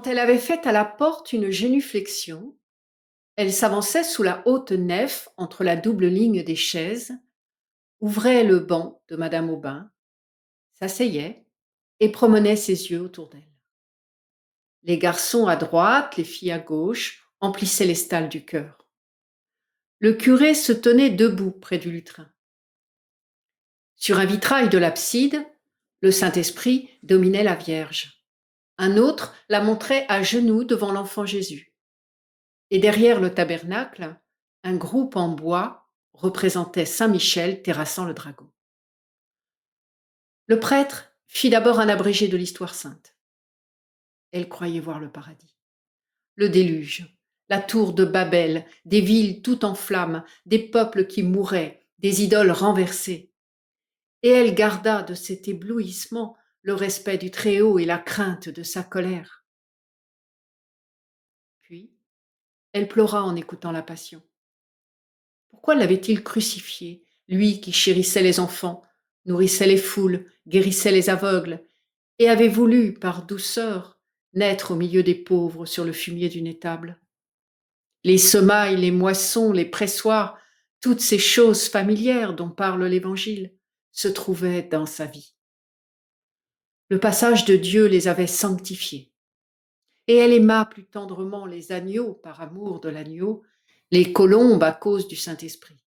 elle avait fait à la porte une génuflexion, elle s'avançait sous la haute nef entre la double ligne des chaises, ouvrait le banc de madame Aubin, s'asseyait et promenait ses yeux autour d'elle. Les garçons à droite, les filles à gauche emplissaient les stalles du chœur. Le curé se tenait debout près du lutrin. Sur un vitrail de l'abside, le Saint-Esprit dominait la Vierge. Un autre la montrait à genoux devant l'enfant Jésus. Et derrière le tabernacle, un groupe en bois représentait Saint Michel terrassant le dragon. Le prêtre fit d'abord un abrégé de l'histoire sainte. Elle croyait voir le paradis. Le déluge, la tour de Babel, des villes toutes en flammes, des peuples qui mouraient, des idoles renversées. Et elle garda de cet éblouissement le respect du Très-Haut et la crainte de sa colère. Puis, elle pleura en écoutant la Passion. Pourquoi l'avait-il crucifié, lui qui chérissait les enfants, nourrissait les foules, guérissait les aveugles, et avait voulu, par douceur, naître au milieu des pauvres sur le fumier d'une étable? Les semailles, les moissons, les pressoirs, toutes ces choses familières dont parle l'Évangile, se trouvaient dans sa vie. Le passage de Dieu les avait sanctifiés. Et elle aima plus tendrement les agneaux par amour de l'agneau, les colombes à cause du Saint-Esprit.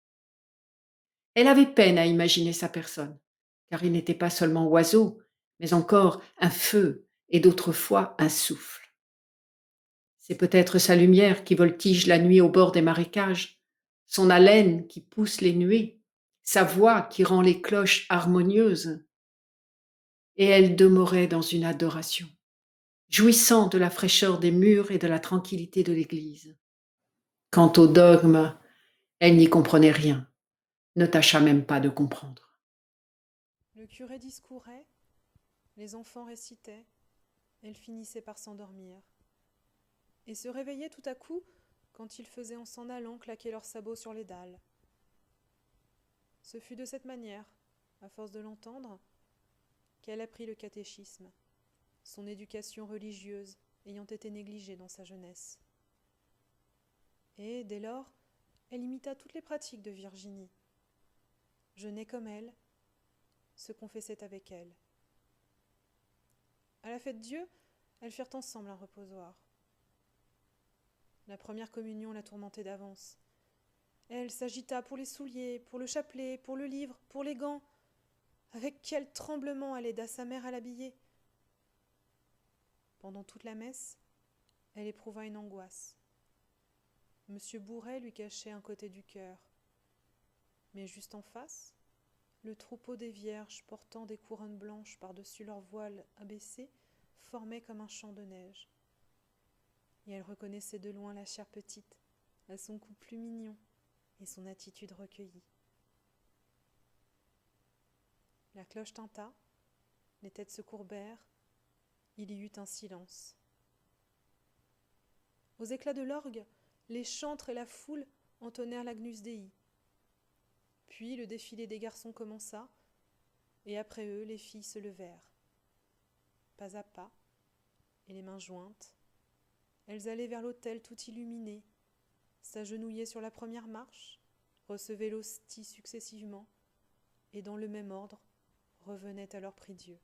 Elle avait peine à imaginer sa personne, car il n'était pas seulement oiseau, mais encore un feu et d'autres fois un souffle. C'est peut-être sa lumière qui voltige la nuit au bord des marécages, son haleine qui pousse les nuées, sa voix qui rend les cloches harmonieuses. Et elle demeurait dans une adoration, jouissant de la fraîcheur des murs et de la tranquillité de l'église. Quant au dogme, elle n'y comprenait rien, ne tâcha même pas de comprendre. Le curé discourait, les enfants récitaient, elle finissait par s'endormir. Et se réveillait tout à coup quand ils faisaient en s'en allant claquer leurs sabots sur les dalles. Ce fut de cette manière, à force de l'entendre, qu'elle apprit le catéchisme, son éducation religieuse ayant été négligée dans sa jeunesse. Et, dès lors, elle imita toutes les pratiques de Virginie. Jeûnait comme elle, se confessait avec elle. À la fête Dieu, elles firent ensemble un reposoir. La première communion la tourmentait d'avance. Elle s'agita pour les souliers, pour le chapelet, pour le livre, pour les gants. Avec quel tremblement elle aida sa mère à l'habiller. Pendant toute la messe, elle éprouva une angoisse. Monsieur Bourret lui cachait un côté du cœur. Mais juste en face, le troupeau des vierges portant des couronnes blanches par-dessus leurs voiles abaissés formait comme un champ de neige. Et elle reconnaissait de loin la chère petite, à son cou plus mignon et son attitude recueillie. La cloche tinta, les têtes se courbèrent, il y eut un silence. Aux éclats de l'orgue, les chantres et la foule entonnèrent l'Agnus Dei. Puis le défilé des garçons commença, et après eux les filles se levèrent. Pas à pas, et les mains jointes, elles allaient vers l'autel tout illuminé, s'agenouillaient sur la première marche, recevaient l'hostie successivement, et dans le même ordre, revenaient à leur prie-Dieu.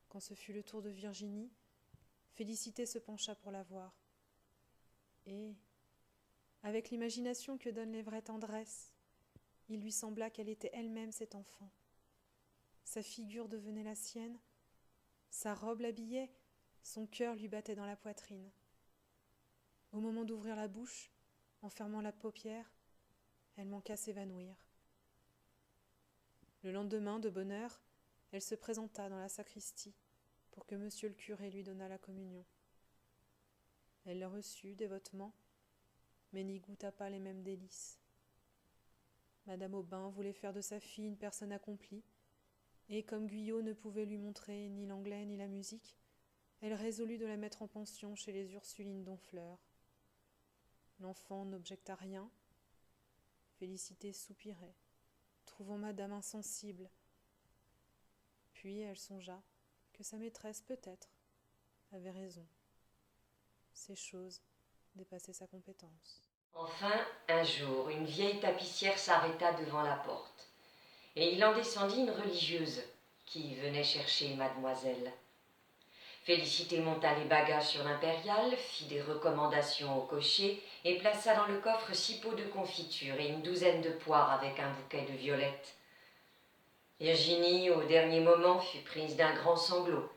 Quand ce fut le tour de Virginie, Félicité se pencha pour la voir. Et, avec l'imagination que donnent les vraies tendresses, il lui sembla qu'elle était elle-même cet enfant. Sa figure devenait la sienne, sa robe l'habillait, son cœur lui battait dans la poitrine. Au moment d'ouvrir la bouche, en fermant la paupière, elle manqua s'évanouir. Le lendemain, de bonne heure, elle se présenta dans la sacristie pour que monsieur le curé lui donnât la communion. Elle le reçut dévotement, mais n'y goûta pas les mêmes délices. Madame Aubin voulait faire de sa fille une personne accomplie, et comme Guyot ne pouvait lui montrer ni l'anglais ni la musique, elle résolut de la mettre en pension chez les Ursulines d'Honfleur. L'enfant n'objecta rien. Félicité soupirait, trouvant madame insensible. Puis elle songea que sa maîtresse, peut-être, avait raison. Ces choses dépassaient sa compétence. Enfin, un jour, une vieille tapissière s'arrêta devant la porte, et il en descendit une religieuse qui venait chercher mademoiselle. Félicité monta les bagages sur l'impériale, fit des recommandations au cocher et plaça dans le coffre 6 pots de confiture et une douzaine de poires avec un bouquet de violettes. Virginie, au dernier moment, fut prise d'un grand sanglot.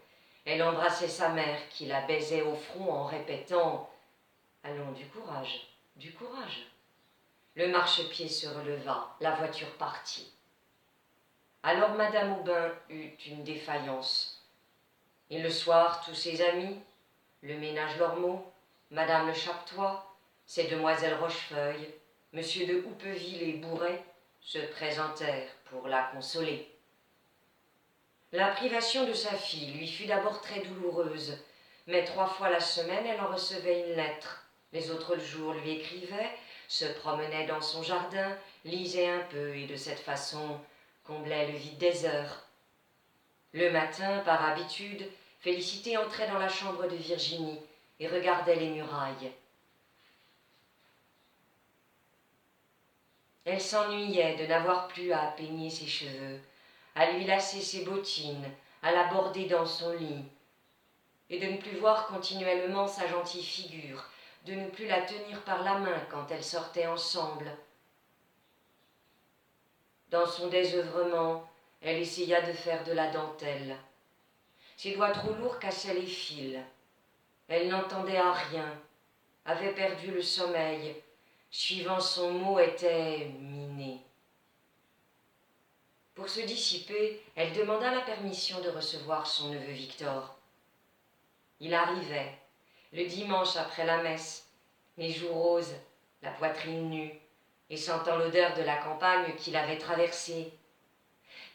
Elle embrassait sa mère, qui la baisait au front en répétant « Allons, du courage, du courage ». Le marchepied se releva, la voiture partit. Alors Madame Aubin eut une défaillance. Et le soir, tous ses amis, le ménage Lormeau, Madame Le Chapetois, ces demoiselles Rochefeuille, Monsieur de Houppeville et Bourret se présentèrent pour la consoler. La privation de sa fille lui fut d'abord très douloureuse, mais 3 fois la semaine elle en recevait une lettre. Les autres jours lui écrivait, se promenait dans son jardin, lisait un peu et de cette façon comblait le vide des heures. Le matin, par habitude, Félicité entrait dans la chambre de Virginie et regardait les murailles. Elle s'ennuyait de n'avoir plus à peigner ses cheveux, à lui lasser ses bottines, à la border dans son lit, et de ne plus voir continuellement sa gentille figure, de ne plus la tenir par la main quand elles sortaient ensemble. Dans son désœuvrement, elle essaya de faire de la dentelle. Ses doigts trop lourds cassaient les fils. Elle n'entendait à rien, avait perdu le sommeil, suivant son mot était minée. Pour se dissiper, elle demanda la permission de recevoir son neveu Victor. Il arrivait, le dimanche après la messe, les joues roses, la poitrine nue, et sentant l'odeur de la campagne qu'il avait traversée.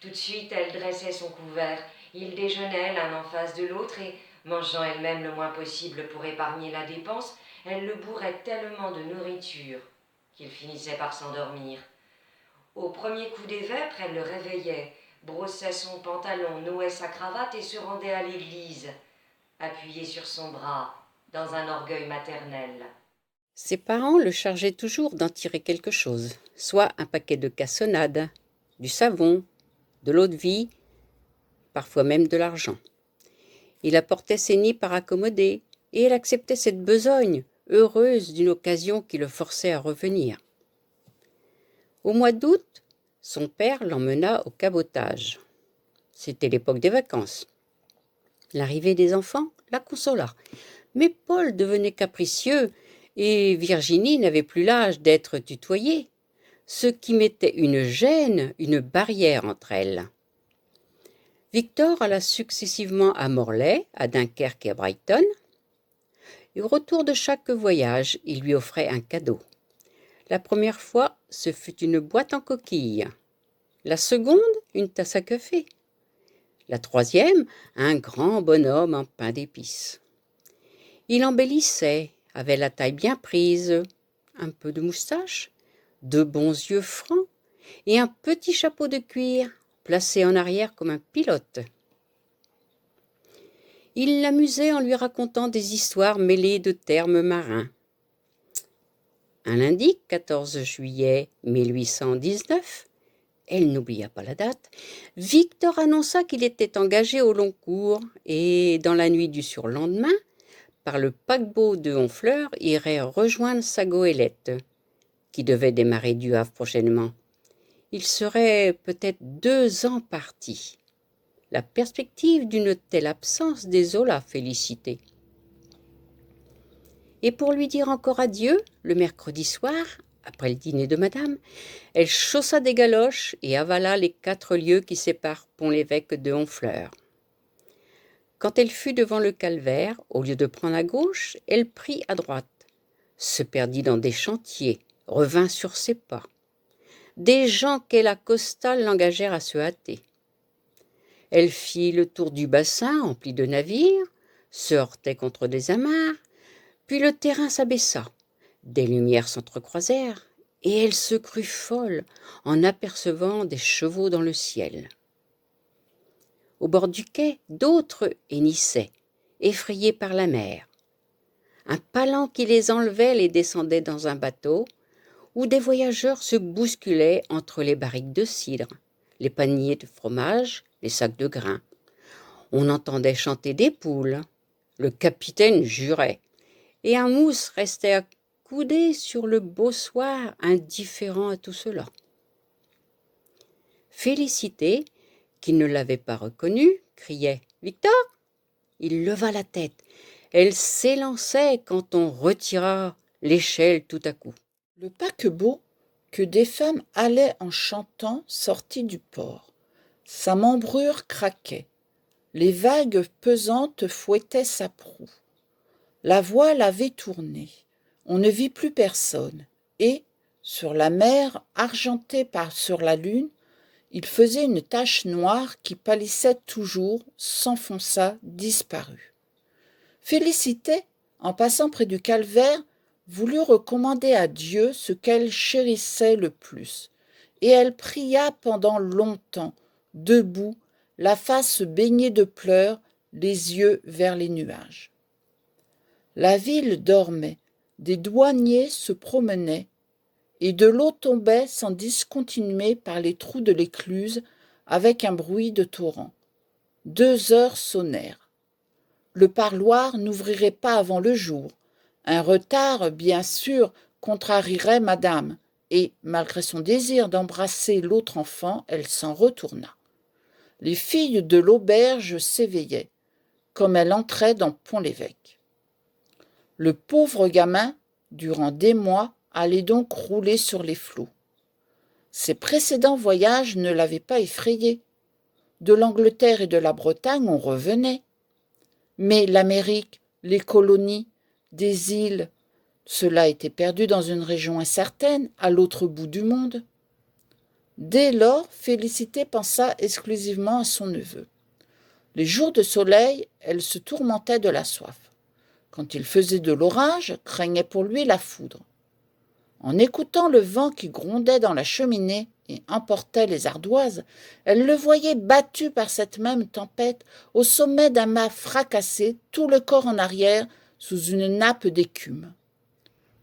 Tout de suite, elle dressait son couvert. Ils déjeunaient l'un en face de l'autre et, mangeant elle-même le moins possible pour épargner la dépense, elle le bourrait tellement de nourriture qu'il finissait par s'endormir. Au premier coup des vêpres, elle le réveillait, brossait son pantalon, nouait sa cravate et se rendait à l'église, appuyée sur son bras, dans un orgueil maternel. Ses parents le chargeaient toujours d'en tirer quelque chose, soit un paquet de cassonade, du savon, de l'eau-de-vie, parfois même de l'argent. Il apportait ses nids par accommodé, et elle acceptait cette besogne, heureuse d'une occasion qui le forçait à revenir. Au mois d'août, son père l'emmena au cabotage. C'était l'époque des vacances. L'arrivée des enfants la consola, mais Paul devenait capricieux et Virginie n'avait plus l'âge d'être tutoyée, ce qui mettait une gêne, une barrière entre elles. Victor alla successivement à Morlaix, à Dunkerque et à Brighton. Et au retour de chaque voyage, il lui offrait un cadeau. La première fois, ce fut une boîte en coquille. La seconde, une tasse à café. La troisième, un grand bonhomme en pain d'épices. Il embellissait, avait la taille bien prise, un peu de moustache, de bons yeux francs et un petit chapeau de cuir placé en arrière comme un pilote. Il l'amusait en lui racontant des histoires mêlées de termes marins. Un lundi, 14 juillet 1819, elle n'oublia pas la date, Victor annonça qu'il était engagé au long cours et, dans la nuit du surlendemain, par le paquebot de Honfleur, irait rejoindre sa goélette, qui devait démarrer du Havre prochainement. Il serait peut-être 2 ans parti. La perspective d'une telle absence désola Félicité. Et pour lui dire encore adieu, le mercredi soir, après le dîner de madame, elle chaussa des galoches et avala les 4 lieues qui séparent Pont-l'Évêque de Honfleur. Quand elle fut devant le calvaire, au lieu de prendre à gauche, elle prit à droite, se perdit dans des chantiers, revint sur ses pas. Des gens qu'elle accosta l'engagèrent à se hâter. Elle fit le tour du bassin empli de navires, se heurtait contre des amarres, puis le terrain s'abaissa. Des lumières s'entrecroisèrent, et elle se crut folle en apercevant des chevaux dans le ciel. Au bord du quai, d'autres hennissaient, effrayés par la mer. Un palan qui les enlevait les descendait dans un bateau, où des voyageurs se bousculaient entre les barriques de cidre, les paniers de fromage, les sacs de grains. On entendait chanter des poules. Le capitaine jurait, et un mousse restait accoudé sur le bossoir, indifférent à tout cela. Félicité, qui ne l'avait pas reconnu, criait « Victor !» Il leva la tête. Elle s'élançait quand on retira l'échelle tout à coup. Le paquebot, que des femmes allaient en chantant, sortit du port. Sa membrure craquait. Les vagues pesantes fouettaient sa proue. La voile avait tourné. On ne vit plus personne. Et, sur la mer, argentée sur la lune, il faisait une tache noire qui pâlissait toujours, s'enfonça, disparut. Félicité, en passant près du calvaire, voulut recommander à Dieu ce qu'elle chérissait le plus, et elle pria pendant longtemps, debout, la face baignée de pleurs, les yeux vers les nuages. La ville dormait, des douaniers se promenaient, et de l'eau tombait sans discontinuer par les trous de l'écluse avec un bruit de torrent. 2 heures sonnèrent. Le parloir n'ouvrirait pas avant le jour. Un retard, bien sûr, contrarierait madame, et, malgré son désir d'embrasser l'autre enfant, elle s'en retourna. Les filles de l'auberge s'éveillaient, comme elle entrait dans Pont-l'Évêque. Le pauvre gamin, durant des mois, allait donc rouler sur les flots. Ses précédents voyages ne l'avaient pas effrayé. De l'Angleterre et de la Bretagne, on revenait. Mais l'Amérique, les colonies, des îles, cela était perdu dans une région incertaine, à l'autre bout du monde. Dès lors, Félicité pensa exclusivement à son neveu. Les jours de soleil, elle se tourmentait de la soif. Quand il faisait de l'orage, craignait pour lui la foudre. En écoutant le vent qui grondait dans la cheminée et emportait les ardoises, elle le voyait battu par cette même tempête au sommet d'un mât fracassé, tout le corps en arrière, sous une nappe d'écume.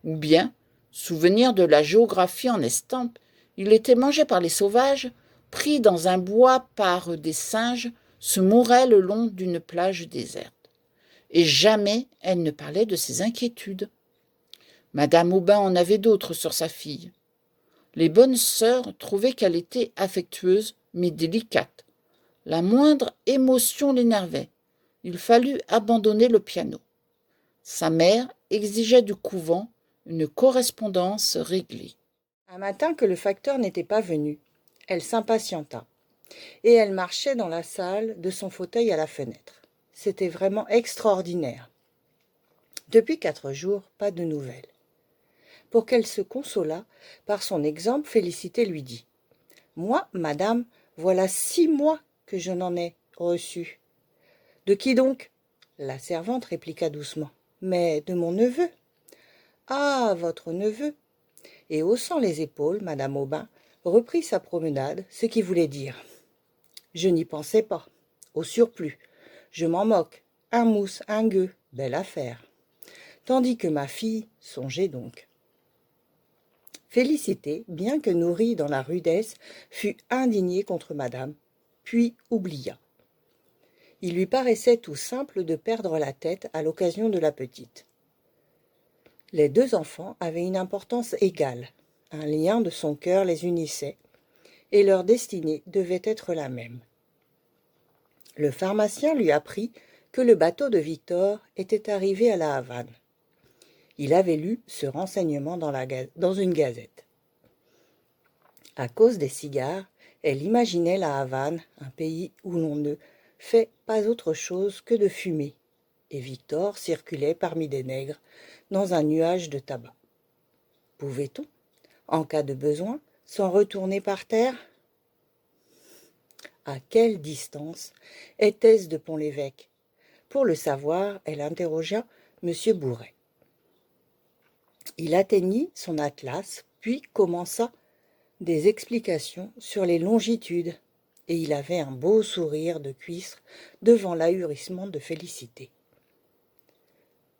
Ou bien, souvenir de la géographie en estampe, il était mangé par les sauvages, pris dans un bois par des singes, se mourait le long d'une plage déserte. Et jamais elle ne parlait de ses inquiétudes. Madame Aubin en avait d'autres sur sa fille. Les bonnes sœurs trouvaient qu'elle était affectueuse, mais délicate. La moindre émotion l'énervait. Il fallut abandonner le piano. Sa mère exigeait du couvent une correspondance réglée. Un matin que le facteur n'était pas venu, elle s'impatienta, et elle marchait dans la salle de son fauteuil à la fenêtre. C'était vraiment extraordinaire. Depuis 4 jours, pas de nouvelles. Pour qu'elle se consolât, par son exemple, Félicité lui dit « Moi, madame, voilà 6 mois que je n'en ai reçu. »« De qui donc ?» La servante répliqua doucement. « Mais de mon neveu. »« Ah, votre neveu !» Et haussant les épaules, madame Aubin reprit sa promenade, ce qui voulait dire « Je n'y pensais pas. Au surplus, je m'en moque. Un mousse, un gueux, belle affaire. » Tandis que ma fille songeait donc. Félicité, bien que nourrie dans la rudesse, fut indignée contre madame, puis oublia. Il lui paraissait tout simple de perdre la tête à l'occasion de la petite. Les 2 enfants avaient une importance égale, un lien de son cœur les unissait, et leur destinée devait être la même. Le pharmacien lui apprit que le bateau de Victor était arrivé à la Havane. Il avait lu ce renseignement dans une gazette. À cause des cigares, elle imaginait la Havane, un pays où l'on ne fait pas autre chose que de fumer, et Victor circulait parmi des nègres dans un nuage de tabac. Pouvait-on, en cas de besoin, s'en retourner par terre ? À quelle distance était-ce de Pont-l'Évêque ? Pour le savoir, elle interrogea M. Bourret. Il atteignit son atlas, puis commença des explications sur les longitudes, et il avait un beau sourire de cuistre devant l'ahurissement de Félicité.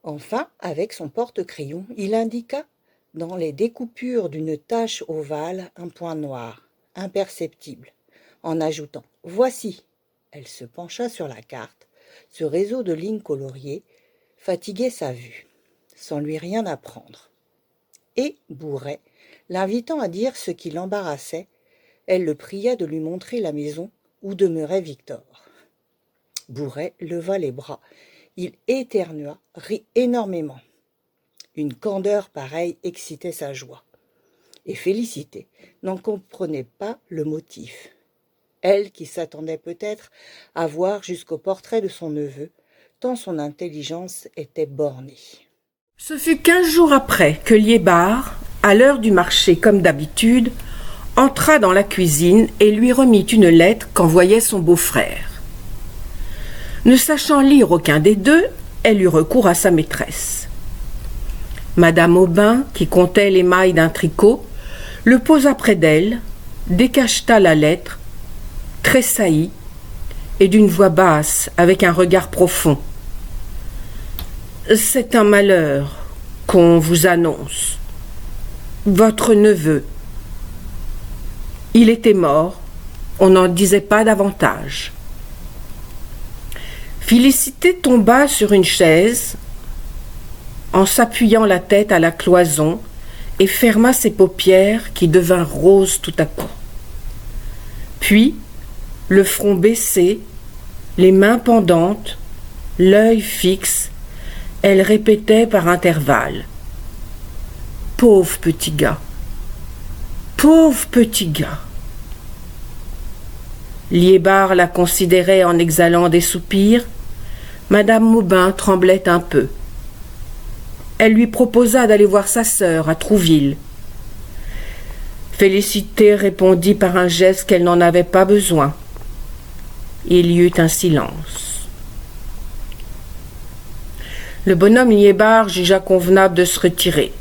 Enfin, avec son porte-crayon, il indiqua dans les découpures d'une tache ovale un point noir, imperceptible, en ajoutant « Voici ». Elle se pencha sur la carte. Ce réseau de lignes coloriées fatiguait sa vue, sans lui rien apprendre. Et Bouret, l'invitant à dire ce qui l'embarrassait, elle le pria de lui montrer la maison où demeurait Victor. Bouret leva les bras. Il éternua, rit énormément. Une candeur pareille excitait sa joie. Et Félicité n'en comprenait pas le motif. Elle qui s'attendait peut-être à voir jusqu'au portrait de son neveu, tant son intelligence était bornée. Ce fut 15 jours après que Liébard, à l'heure du marché comme d'habitude, entra dans la cuisine et lui remit une lettre qu'envoyait son beau-frère. Ne sachant lire aucun des deux, elle eut recours à sa maîtresse. Madame Aubin, qui comptait les mailles d'un tricot, le posa près d'elle, décacheta la lettre, tressaillit, et d'une voix basse, avec un regard profond. « C'est un malheur qu'on vous annonce. Votre neveu. Il était mort, on n'en disait pas davantage. » Félicité tomba sur une chaise, en s'appuyant la tête à la cloison, et ferma ses paupières qui devinrent roses tout à coup. Puis, le front baissé, les mains pendantes, l'œil fixe, elle répétait par intervalles. « Pauvre petit gars, pauvre petit gars !» Liébard la considérait en exhalant des soupirs. Madame Aubin tremblait un peu. Elle lui proposa d'aller voir sa sœur à Trouville. Félicité répondit par un geste qu'elle n'en avait pas besoin. Il y eut un silence. Le bonhomme Liébard jugea convenable de se retirer.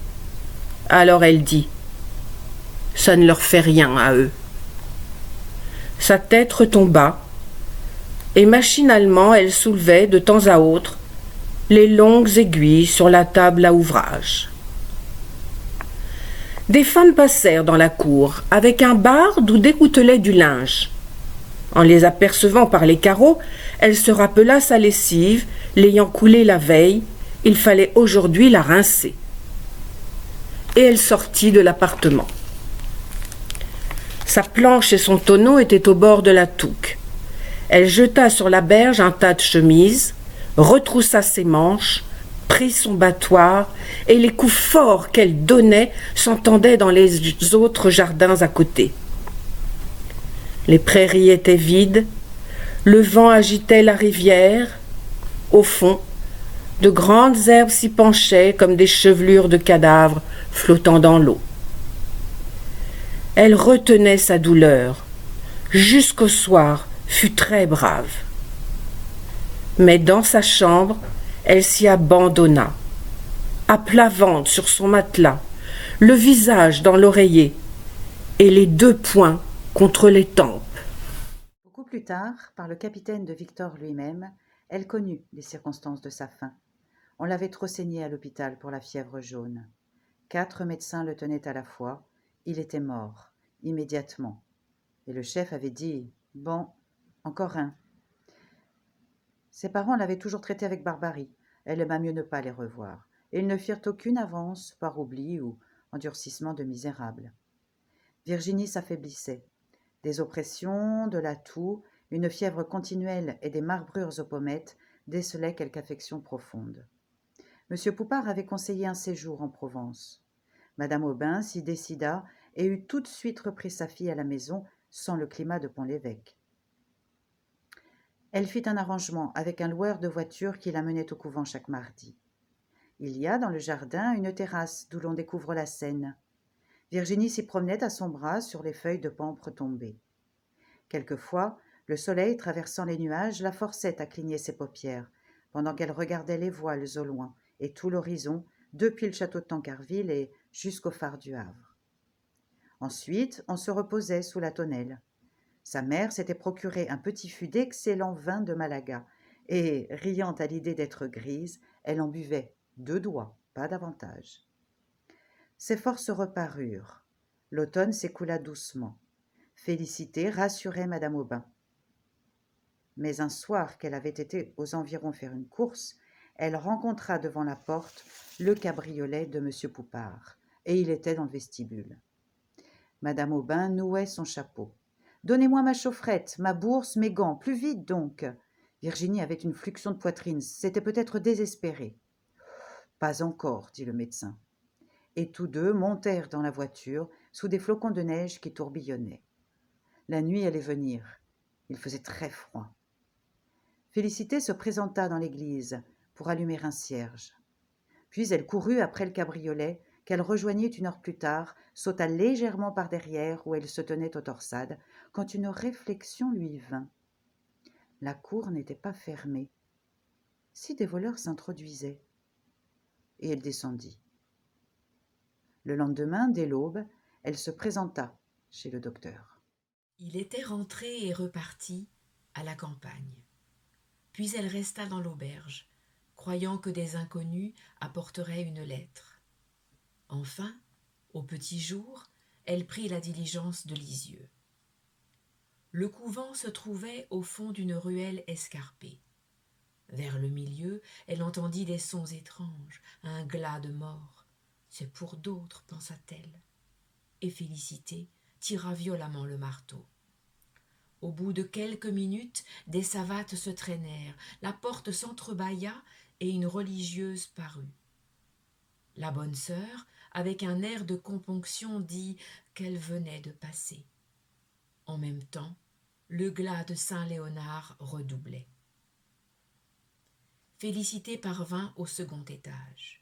Alors elle dit « Ça ne leur fait rien à eux. » Sa tête retomba, et machinalement elle soulevait de temps à autre les longues aiguilles sur la table à ouvrage. Des femmes passèrent dans la cour avec un bar d'où dégouttelait du linge. En les apercevant par les carreaux, elle se rappela sa lessive, l'ayant coulée la veille, il fallait aujourd'hui la rincer. Et elle sortit de l'appartement. Sa planche et son tonneau étaient au bord de la touque. Elle jeta sur la berge un tas de chemises, retroussa ses manches, prit son battoir, et les coups forts qu'elle donnait s'entendaient dans les autres jardins à côté. Les prairies étaient vides, le vent agitait la rivière. Au fond, de grandes herbes s'y penchaient comme des chevelures de cadavres flottant dans l'eau. Elle retenait sa douleur. Jusqu'au soir, fut très brave. Mais dans sa chambre, elle s'y abandonna, à plat ventre sur son matelas, le visage dans l'oreiller et les deux poings contre les tempes. Beaucoup plus tard, par le capitaine de Victor lui-même, elle connut les circonstances de sa fin. On l'avait trop saigné à l'hôpital pour la fièvre jaune. 4 médecins le tenaient à la fois. Il était mort, immédiatement. Et le chef avait dit « Bon, encore un ». Ses parents l'avaient toujours traité avec barbarie. Elle aima mieux ne pas les revoir. Et ils ne firent aucune avance par oubli ou endurcissement de misérable. Virginie s'affaiblissait. Des oppressions, de la toux, une fièvre continuelle et des marbrures aux pommettes décelaient quelque affection profonde. M. Poupart avait conseillé un séjour en Provence. Madame Aubin s'y décida et eut tout de suite repris sa fille à la maison sans le climat de Pont-l'Évêque. Elle fit un arrangement avec un loueur de voitures qui l'amenait au couvent chaque mardi. Il y a dans le jardin une terrasse d'où l'on découvre la Seine. Virginie s'y promenait à son bras sur les feuilles de pampre tombées. Quelquefois, le soleil traversant les nuages la forçait à cligner ses paupières, pendant qu'elle regardait les voiles au loin et tout l'horizon, depuis le château de Tancarville et jusqu'au phare du Havre. Ensuite, on se reposait sous la tonnelle. Sa mère s'était procuré un petit fût d'excellent vin de Malaga, et, riant à l'idée d'être grise, elle en buvait 2 doigts, pas davantage. Ses forces reparurent. L'automne s'écoula doucement. Félicité rassurait madame Aubin. Mais un soir qu'elle avait été aux environs faire une course, elle rencontra devant la porte le cabriolet de monsieur Poupart, et il était dans le vestibule. Madame Aubin nouait son chapeau. « Donnez-moi ma chaufferette, ma bourse, mes gants, plus vite donc !» Virginie avait une fluxion de poitrine, c'était peut-être désespéré. « Pas encore, dit le médecin. » Et tous deux montèrent dans la voiture sous des flocons de neige qui tourbillonnaient. La nuit allait venir. Il faisait très froid. Félicité se présenta dans l'église pour allumer un cierge. Puis elle courut après le cabriolet qu'elle rejoignit 1 heure plus tard, sauta légèrement par derrière où elle se tenait aux torsades, quand une réflexion lui vint. La cour n'était pas fermée. Si des voleurs s'introduisaient? Et elle descendit. Le lendemain, dès l'aube, elle se présenta chez le docteur. Il était rentré et reparti à la campagne. Puis elle resta dans l'auberge, croyant que des inconnus apporteraient une lettre. Enfin, au petit jour, elle prit la diligence de Lisieux. Le couvent se trouvait au fond d'une ruelle escarpée. Vers le milieu, elle entendit des sons étranges, un glas de mort. C'est pour d'autres, pensa-t-elle. Et Félicité tira violemment le marteau. Au bout de quelques minutes, des savates se traînèrent, la porte s'entrebâilla et une religieuse parut. La bonne sœur, avec un air de componction, dit qu'elle venait de passer. En même temps, le glas de Saint-Léonard redoublait. Félicité parvint au second étage.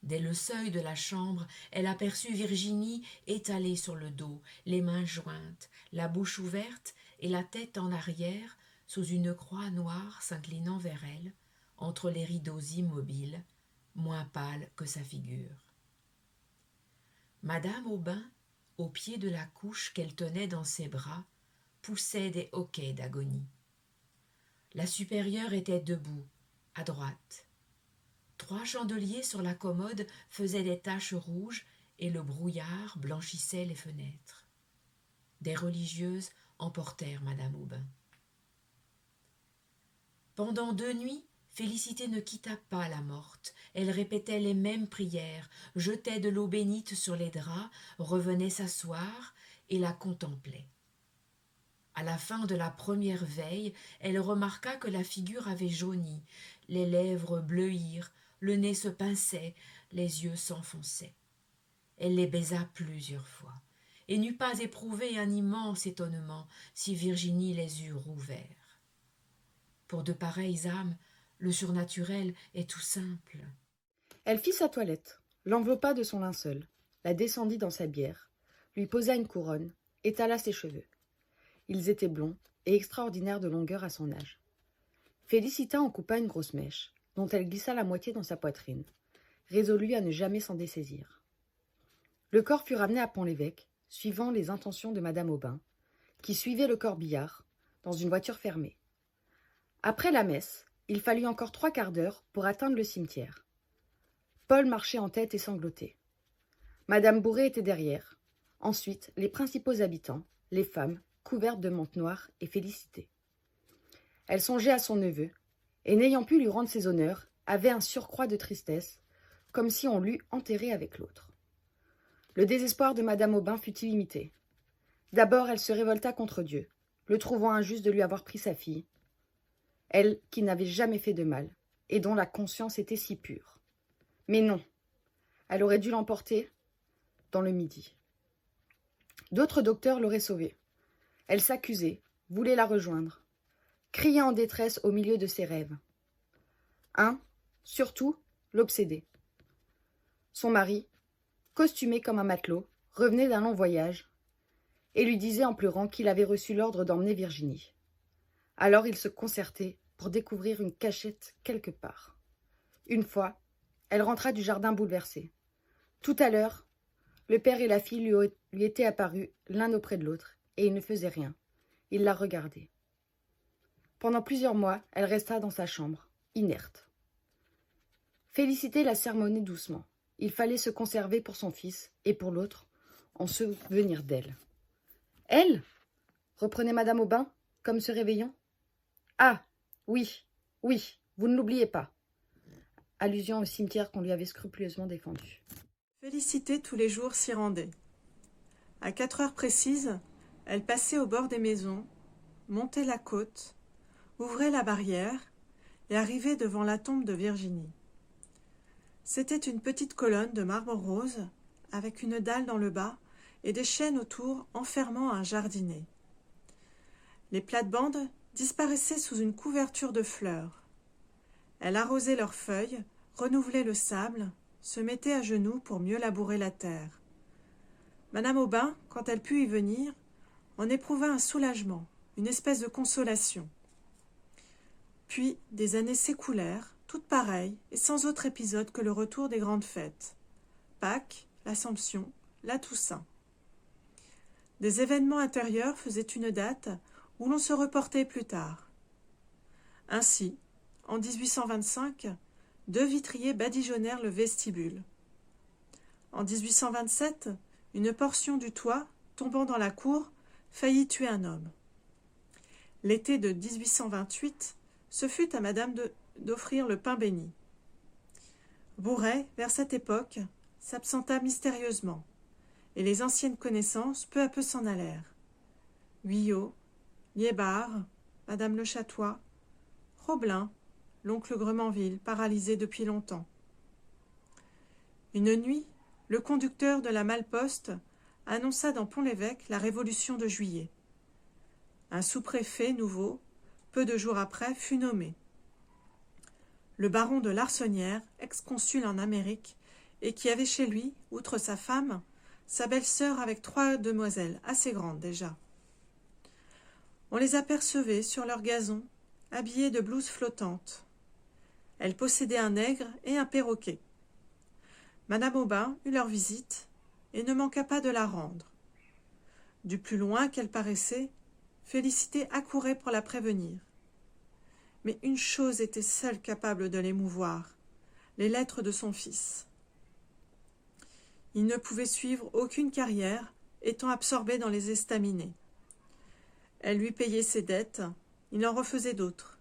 Dès le seuil de la chambre, elle aperçut Virginie étalée sur le dos, les mains jointes, la bouche ouverte et la tête en arrière, sous une croix noire s'inclinant vers elle, entre les rideaux immobiles, moins pâle que sa figure. Madame Aubin, au pied de la couche qu'elle tenait dans ses bras, poussait des hoquets d'agonie. La supérieure était debout, à droite. 3 chandeliers sur la commode faisaient des taches rouges et le brouillard blanchissait les fenêtres. Des religieuses emportèrent madame Aubin. Pendant 2 nuits, Félicité ne quitta pas la morte. Elle répétait les mêmes prières, jetait de l'eau bénite sur les draps, revenait s'asseoir et la contemplait. À la fin de la première veille, elle remarqua que la figure avait jauni, les lèvres bleuirent, le nez se pinçait, les yeux s'enfonçaient. Elle les baisa plusieurs fois, et n'eût pas éprouvé un immense étonnement si Virginie les eût rouverts. Pour de pareilles âmes, le surnaturel est tout simple. Elle fit sa toilette, l'enveloppa de son linceul, la descendit dans sa bière, lui posa une couronne, étala ses cheveux. Ils étaient blonds et extraordinaires de longueur à son âge. Félicita en coupa une grosse mèche, dont elle glissa la moitié dans sa poitrine, résolue à ne jamais s'en dessaisir. Le corps fut ramené à Pont-l'Évêque, suivant les intentions de madame Aubin, qui suivait le corbillard, dans une voiture fermée. Après la messe, il fallut encore 3 quarts d'heure pour atteindre le cimetière. Paul marchait en tête et sanglotait. Madame Bourret était derrière. Ensuite, les principaux habitants, les femmes, couvertes de mantes noires, et Félicité. Elle songeait à son neveu, et n'ayant pu lui rendre ses honneurs, avait un surcroît de tristesse, comme si on l'eût enterré avec l'autre. Le désespoir de madame Aubin fut illimité. D'abord, elle se révolta contre Dieu, le trouvant injuste de lui avoir pris sa fille, elle qui n'avait jamais fait de mal, et dont la conscience était si pure. Mais non, elle aurait dû l'emporter dans le Midi. D'autres docteurs l'auraient sauvée. Elle s'accusait, voulait la rejoindre, criait en détresse au milieu de ses rêves. Un, surtout, l'obsédait. Son mari, costumé comme un matelot, revenait d'un long voyage et lui disait en pleurant qu'il avait reçu l'ordre d'emmener Virginie. Alors il se concertait pour découvrir une cachette quelque part. Une fois, elle rentra du jardin bouleversée. Tout à l'heure, le père et la fille lui étaient apparus l'un auprès de l'autre, et il ne faisait rien. Il la regardait. Pendant plusieurs mois, elle resta dans sa chambre, inerte. Félicité la sermonnait doucement. Il fallait se conserver pour son fils, et pour l'autre, en souvenir d'elle. « Elle » reprenait Madame Aubin, comme se réveillant. « Ah, oui, oui, vous ne l'oubliez pas. » Allusion au cimetière qu'on lui avait scrupuleusement défendu. Félicité tous les jours s'y rendait. À 4 heures précises, elle passait au bord des maisons, montait la côte, ouvrait la barrière et arrivait devant la tombe de Virginie. C'était une petite colonne de marbre rose, avec une dalle dans le bas et des chaînes autour enfermant un jardinet. Les plates-bandes disparaissaient sous une couverture de fleurs. Elle arrosait leurs feuilles, renouvelait le sable, se mettait à genoux pour mieux labourer la terre. Madame Aubin, quand elle put y venir, en éprouva un soulagement, une espèce de consolation. Puis des années s'écoulèrent, toutes pareilles et sans autre épisode que le retour des grandes fêtes. Pâques, l'Assomption, la Toussaint. Des événements intérieurs faisaient une date où l'on se reportait plus tard. Ainsi, en 1825, 2 vitriers badigeonnèrent le vestibule. En 1827, une portion du toit, tombant dans la cour, faillit tuer un homme. L'été de 1828, ce fut à madame d'offrir le pain béni. Bouret, vers cette époque, s'absenta mystérieusement, et les anciennes connaissances peu à peu s'en allèrent. Guyot, Liébard, madame Le Chatois, Roblin, l'oncle Gremanville, paralysé depuis longtemps. Une nuit, le conducteur de la Malle-Poste annonça dans Pont-l'Évêque la Révolution de Juillet. Un sous-préfet nouveau, peu de jours après, fut nommé. Le baron de Larsonnière, ex-consul en Amérique, et qui avait chez lui, outre sa femme, sa belle-sœur avec 3 demoiselles, assez grandes déjà. On les apercevait sur leur gazon, habillées de blouses flottantes. Elles possédaient un nègre et un perroquet. Madame Aubin eut leur visite et ne manqua pas de la rendre. Du plus loin qu'elle paraissait, Félicité accourait pour la prévenir. Mais une chose était seule capable de l'émouvoir, les lettres de son fils. Il ne pouvait suivre aucune carrière, étant absorbé dans les estaminets. Elle lui payait ses dettes, il en refaisait d'autres.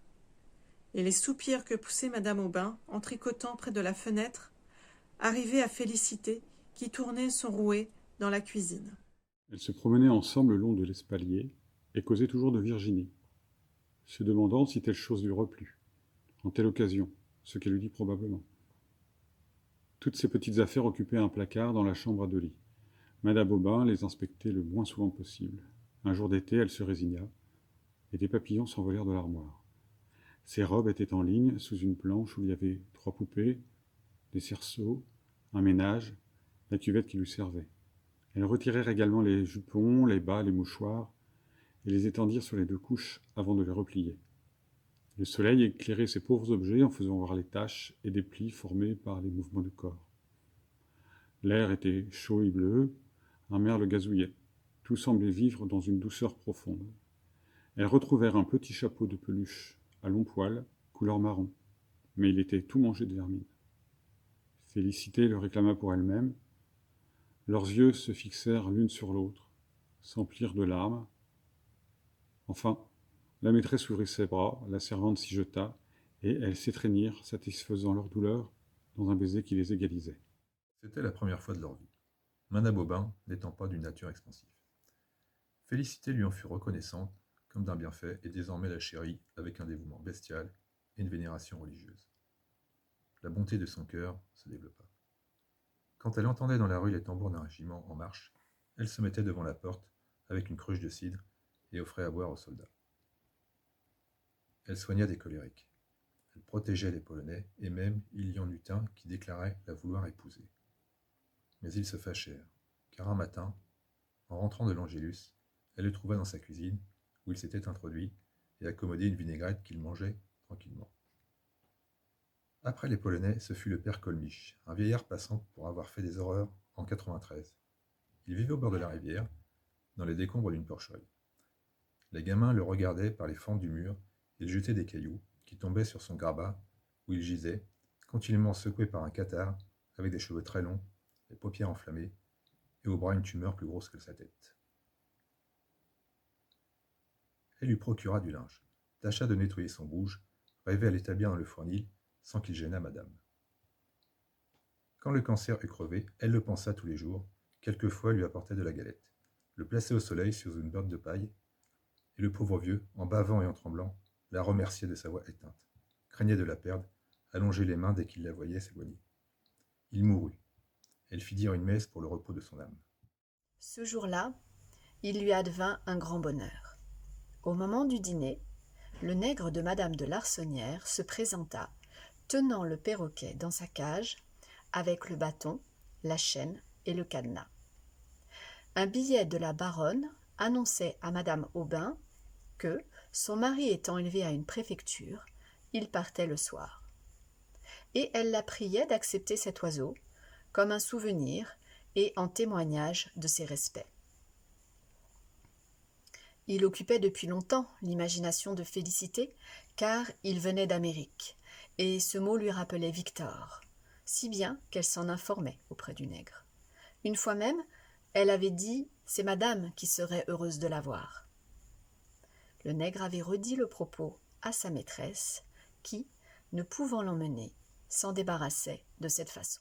Et les soupirs que poussait madame Aubin, en tricotant près de la fenêtre, arrivaient à Félicité, qui tournait son rouet dans la cuisine. Elles se promenaient ensemble le long de l'espalier et causaient toujours de Virginie, se demandant si telle chose lui replut, en telle occasion, ce qu'elle lui dit probablement. Toutes ces petites affaires occupaient un placard dans la chambre à 2 lits. Madame Aubin les inspectait le moins souvent possible. Un jour d'été, elle se résigna, et des papillons s'envolèrent de l'armoire. Ses robes étaient en ligne sous une planche où il y avait 3 poupées, des cerceaux, un ménage, la cuvette qui lui servait. Elles retirèrent également les jupons, les bas, les mouchoirs, et les étendirent sur les 2 couches avant de les replier. Le soleil éclairait ces pauvres objets en faisant voir les taches et des plis formés par les mouvements du corps. L'air était chaud et bleu, un merle gazouillait. Tout semblait vivre dans une douceur profonde. Elles retrouvèrent un petit chapeau de peluche à longs poils, couleur marron, mais il était tout mangé de vermine. Félicité le réclama pour elle-même. Leurs yeux se fixèrent l'une sur l'autre, s'emplirent de larmes. Enfin, la maîtresse ouvrit ses bras, la servante s'y jeta, et elles s'étreignirent, satisfaisant leur douleur dans un baiser qui les égalisait. C'était la première fois de leur vie, madame Aubin n'étant pas d'une nature expansive. Félicité lui en fut reconnaissante, comme d'un bienfait, et désormais la chérit avec un dévouement bestial et une vénération religieuse. La bonté de son cœur se développa. Quand elle entendait dans la rue les tambours d'un régiment en marche, elle se mettait devant la porte avec une cruche de cidre et offrait à boire aux soldats. Elle soigna des colériques. Elle protégeait les Polonais, et même il y en eut un qui déclarait la vouloir épouser. Mais ils se fâchèrent, car un matin, en rentrant de l'Angélus, elle le trouva dans sa cuisine, où il s'était introduit et accommodé une vinaigrette qu'il mangeait tranquillement. Après les Polonais, ce fut le père Kolmich, un vieillard passant pour avoir fait des horreurs en 93. Il vivait au bord de la rivière, dans les décombres d'une porcherie. Les gamins le regardaient par les fentes du mur et lui jetaient des cailloux qui tombaient sur son grabat, où il gisait, continuellement secoué par un catarrhe, avec des cheveux très longs, les paupières enflammées, et au bras une tumeur plus grosse que sa tête. Elle lui procura du linge, tâcha de nettoyer son bouge, rêvait à l'établir dans le fournil, sans qu'il gênât madame. Quand le cancer eut crevé, elle le pensa tous les jours, quelquefois lui apportait de la galette, le plaçait au soleil sur une botte de paille, et le pauvre vieux, en bavant et en tremblant, la remerciait de sa voix éteinte, craignait de la perdre, allongeait les mains dès qu'il la voyait s'éloigner. Il mourut. Elle fit dire une messe pour le repos de son âme. Ce jour-là, il lui advint un grand bonheur. Au moment du dîner, le nègre de madame de Larsonnière se présenta, tenant le perroquet dans sa cage, avec le bâton, la chaîne et le cadenas. Un billet de la baronne annonçait à madame Aubin que, son mari étant élevé à une préfecture, il partait le soir. Et elle la priait d'accepter cet oiseau comme un souvenir et en témoignage de ses respects. Il occupait depuis longtemps l'imagination de Félicité, car il venait d'Amérique, et ce mot lui rappelait Victor, si bien qu'elle s'en informait auprès du nègre. Une fois même, elle avait dit « c'est madame qui serait heureuse de l'avoir ». Le nègre avait redit le propos à sa maîtresse, qui, ne pouvant l'emmener, s'en débarrassait de cette façon.